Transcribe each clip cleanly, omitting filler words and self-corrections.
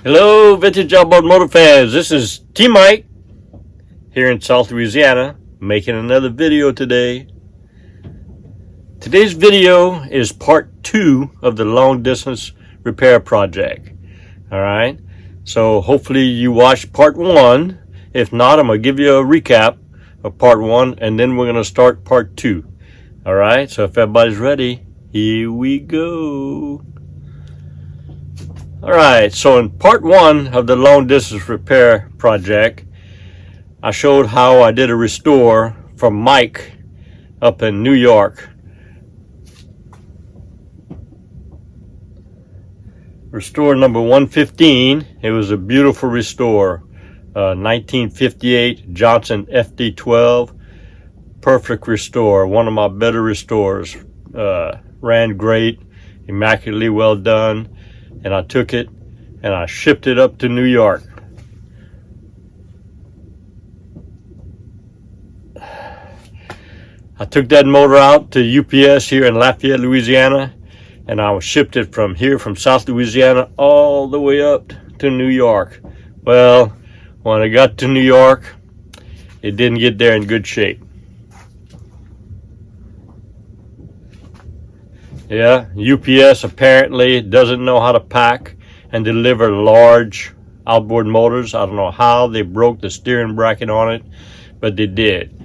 Hello, vintage outboard motor fans. This is T Mike here in South Louisiana, making another video today. Today's video is part 2 of the long distance repair project. All right, so hopefully you watched part 1. If not, I'm gonna give you a recap of part 1, and then we're gonna start part 2. All right, so if everybody's ready, here we go. All right, so in part 1 of the long distance repair project, I showed how I did a restore from Mike up in New York. Restore number 115. It was a beautiful restore. 1958 Johnson FD-12. Perfect restore. One of my better restores. Ran great, immaculately well done. And I took it and I shipped it up to New York. I took that motor out to UPS here in Lafayette, Louisiana, and I shipped it from here, from South Louisiana, all the way up to New York. Well, when I got to New York, it didn't get there in good shape. Yeah, UPS apparently doesn't know how to pack and deliver large outboard motors. I don't know how they broke the steering bracket on it, but they did.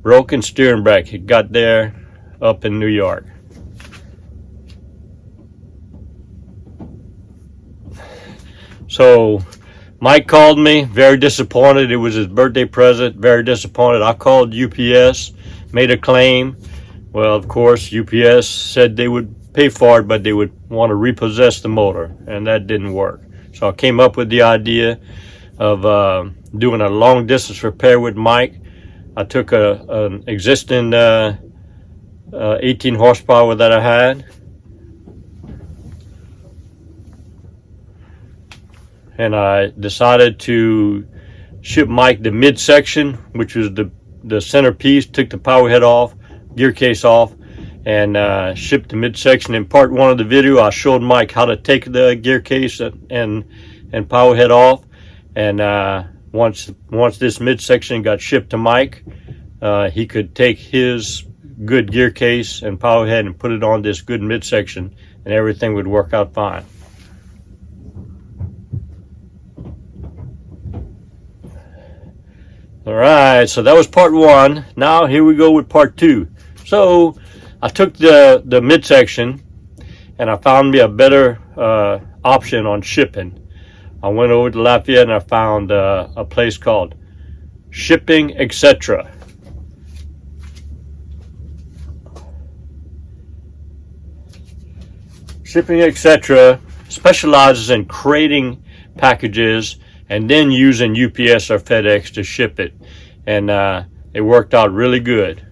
Broken steering bracket got there up in New York. So Mike called me, very disappointed. It was his birthday present, very disappointed. I called UPS, made a claim. Well, of course, UPS said they would pay for it, but they would want to repossess the motor, and that didn't work. So I came up with the idea of doing a long distance repair with Mike. I took an existing 18 horsepower that I had, and I decided to ship Mike the midsection, which was the centerpiece. Took the power head off, gear case off, and shipped the midsection. In part 1 of the video, I showed Mike how to take the gear case and power head off. And once this midsection got shipped to Mike, he could take his good gear case and power head and put it on this good midsection, and everything would work out fine. All right, so that was part 1. Now here we go with part 2. So I took the midsection and I found me a better option on shipping. I went over to Lafayette and I found a place called Shipping Etc. Shipping Etc. specializes in creating packages and then using UPS or FedEx to ship it. And it worked out really good.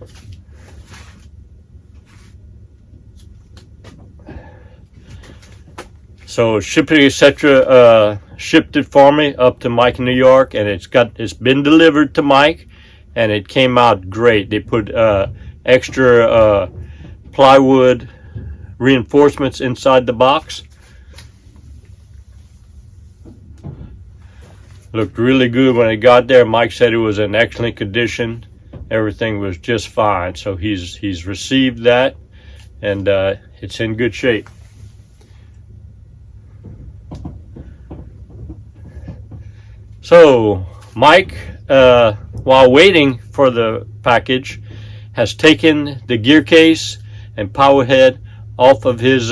So Shipping Etc. Shipped it for me up to Mike in New York, and it's been delivered to Mike, and it came out great. They put extra plywood reinforcements inside the box. Looked really good when it got there. Mike said it was in excellent condition. Everything was just fine. So he's received that, and it's in good shape. So Mike, while waiting for the package, has taken the gear case and power head off of his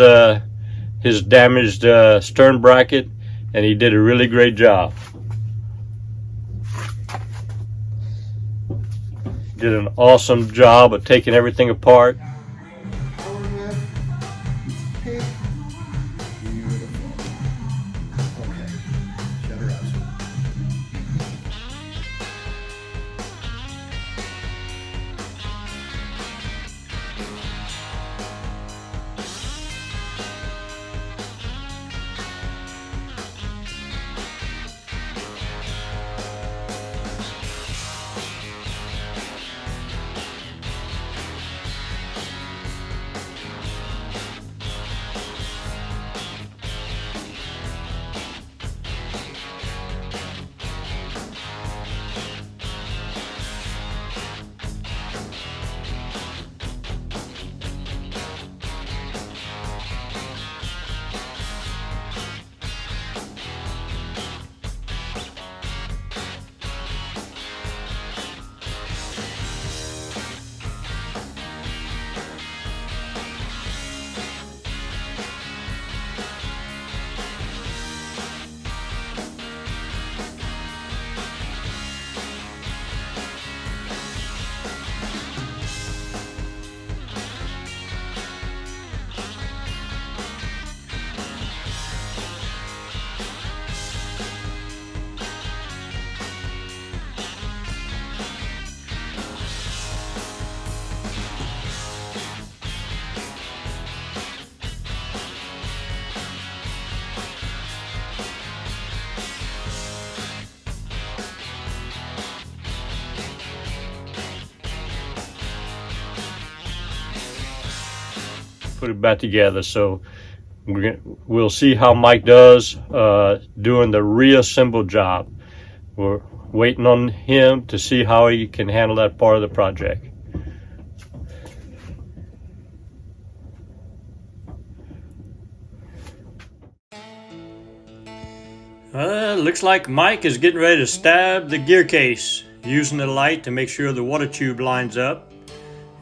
damaged stern bracket, and he did a really great job. Did an awesome job of taking everything apart. put it back together. So we'll see how Mike does doing the reassemble job. We're waiting on him to see how he can handle that part of the project. Looks like Mike is getting ready to stab the gear case using the light to make sure the water tube lines up,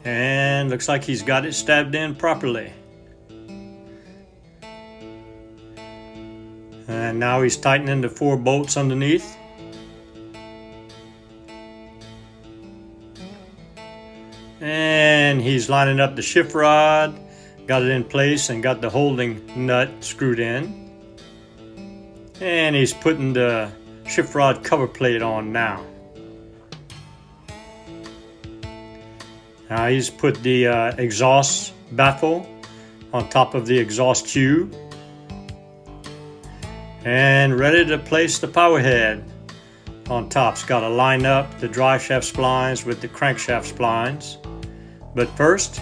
and looks like he's got it stabbed in properly. And now he's tightening the 4 bolts underneath. And he's lining up the shift rod, got it in place, and got the holding nut screwed in. And he's putting the shift rod cover plate on now. Now he's put the exhaust baffle on top of the exhaust tube and ready to place the power head on top. He's got to line up the drive shaft splines with the crankshaft splines. But first,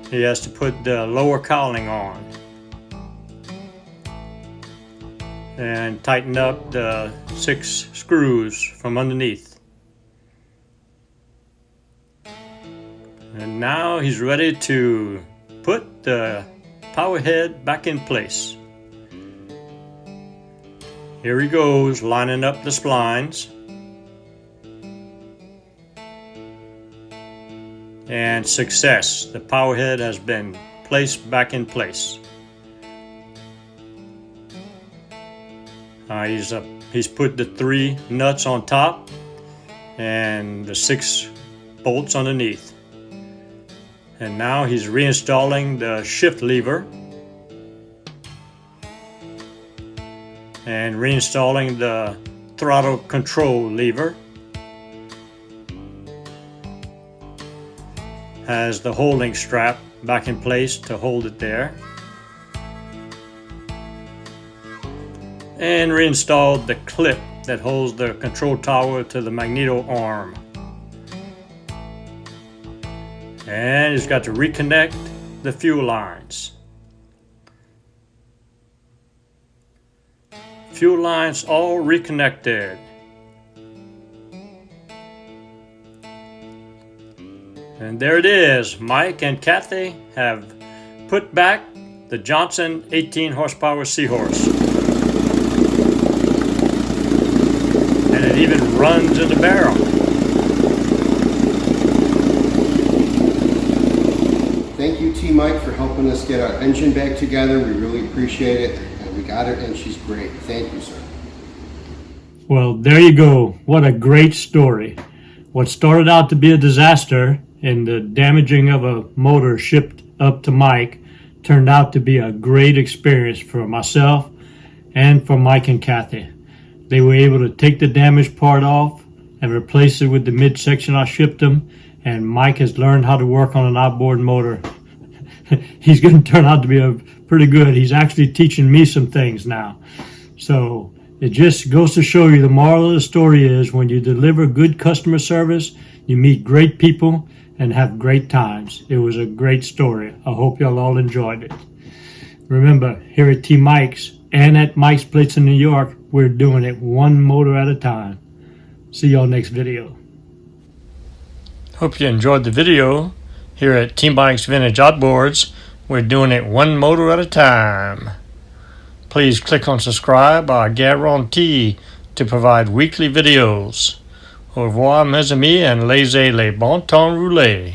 he has to put the lower cowling on and tighten up the 6 screws from underneath. And now he's ready to put the power head back in place. Here he goes, lining up the splines. And success, the power head has been placed back in place. He's put the 3 nuts on top and the 6 bolts underneath. And now he's reinstalling the shift lever and reinstalling the throttle control lever. Has the holding strap back in place to hold it there. And reinstalled the clip that holds the control tower to the magneto arm. And he's got to reconnect the fuel lines. Fuel lines all reconnected. And there it is. Mike and Kathy have put back the Johnson 18 horsepower Seahorse. And it even runs in the barrel. Thank you, T. Mike, for helping us get our engine back together. We really appreciate it. And we got it, and she's great. Thank you, sir. Well, there you go. What a great story. What started out to be a disaster and the damaging of a motor shipped up to Mike turned out to be a great experience for myself and for Mike and Kathy. They were able to take the damaged part off and replace it with the midsection I shipped them, and Mike has learned how to work on an outboard motor. He's going to turn out to be pretty good. He's actually teaching me some things now. So it just goes to show you the moral of the story is when you deliver good customer service, you meet great people and have great times. It was a great story. I hope y'all all enjoyed it. Remember, here at T. Mike's and at Mike's Place in New York, we're doing it 1 motor at a time. See y'all next video. Hope you enjoyed the video. Here at T. Mike's Vintage Outboards, we're doing it 1 motor at a time. Please click on subscribe, I guarantee to provide weekly videos. Au revoir mes amis and laissez les bon temps rouler.